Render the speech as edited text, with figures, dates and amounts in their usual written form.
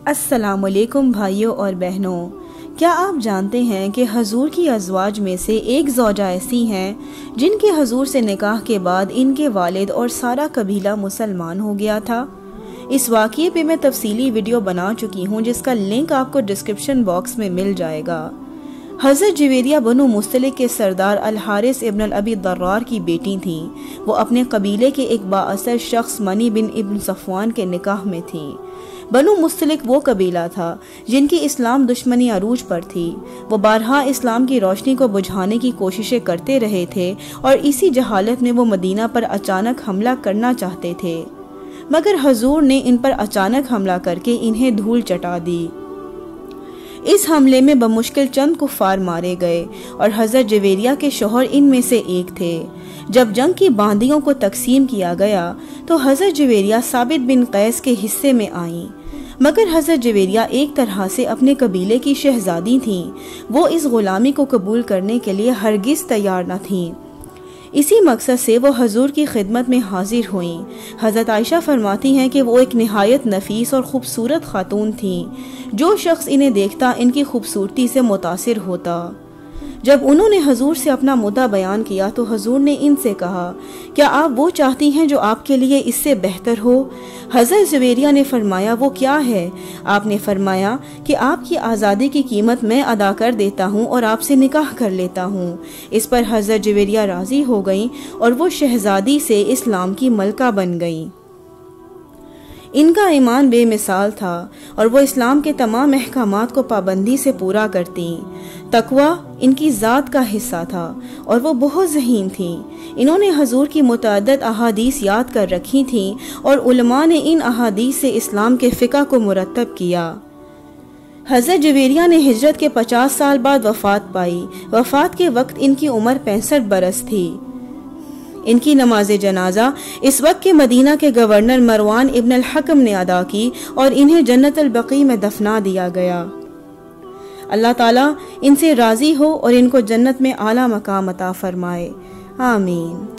السلام علیکم بھائیوں اور بہنوں، کیا آپ جانتے ہیں کہ حضور کی ازواج میں سے ایک زوجہ ایسی ہیں جن کے حضور سے نکاح کے بعد ان کے والد اور سارا قبیلہ مسلمان ہو گیا تھا؟ اس واقعے پہ میں تفصیلی ویڈیو بنا چکی ہوں جس کا لنک آپ کو ڈسکرپشن باکس میں مل جائے گا۔ حضرت جویریہ بنو مستلق کے سردار الحارث ابن الابی الضرار کی بیٹی تھیں۔ وہ اپنے قبیلے کے ایک بااثر شخص منی بن ابن صفوان کے نکاح میں تھیں۔ بنو مستلق وہ قبیلہ تھا جن کی اسلام دشمنی عروج پر تھی۔ وہ بارہا اسلام کی روشنی کو بجھانے کی کوششیں کرتے رہے تھے اور اسی جہالت میں وہ مدینہ پر اچانک حملہ کرنا چاہتے تھے، مگر حضور نے ان پر اچانک حملہ کر کے انہیں دھول چٹا دی۔ اس حملے میں بمشکل چند کفار مارے گئے اور حضرت جویریہ کے شوہر ان میں سے ایک تھے۔ جب جنگ کی باندیوں کو تقسیم کیا گیا تو حضرت جویریہ ثابت بن قیس کے حصے میں آئیں، مگر حضرت جویریہ ایک طرح سے اپنے قبیلے کی شہزادی تھیں۔ وہ اس غلامی کو قبول کرنے کے لیے ہرگز تیار نہ تھیں۔ اسی مقصد سے وہ حضور کی خدمت میں حاضر ہوئیں۔ حضرت عائشہ فرماتی ہیں کہ وہ ایک نہایت نفیس اور خوبصورت خاتون تھیں۔ جو شخص انہیں دیکھتا ان کی خوبصورتی سے متاثر ہوتا۔ جب انہوں نے حضور سے اپنا مدعا بیان کیا تو حضور نے ان سے کہا، کیا آپ وہ چاہتی ہیں جو آپ کے لیے اس سے بہتر ہو؟ حضرت جویریہ نے فرمایا، وہ کیا ہے؟ آپ نے فرمایا کہ آپ کی آزادی کی قیمت میں ادا کر دیتا ہوں اور آپ سے نکاح کر لیتا ہوں۔ اس پر حضرت جویریہ راضی ہو گئیں اور وہ شہزادی سے اسلام کی ملکہ بن گئیں۔ ان کا ایمان بے مثال تھا اور وہ اسلام کے تمام احکامات کو پابندی سے پورا کرتیں۔ تقوی ان کی ذات کا حصہ تھا اور وہ بہت ذہین تھیں۔ انہوں نے حضور کی متعدد احادیث یاد کر رکھی تھیں اور علماء نے ان احادیث سے اسلام کے فقہ کو مرتب کیا۔ حضرت جویریہ نے ہجرت کے 50 سال بعد وفات پائی۔ وفات کے وقت ان کی عمر 65 برس تھی۔ ان کی نماز جنازہ اس وقت کے مدینہ کے گورنر مروان ابن الحکم نے ادا کی اور انہیں جنت البقیع میں دفنا دیا گیا۔ اللہ تعالیٰ ان سے راضی ہو اور ان کو جنت میں اعلیٰ مقام عطا فرمائے، آمین۔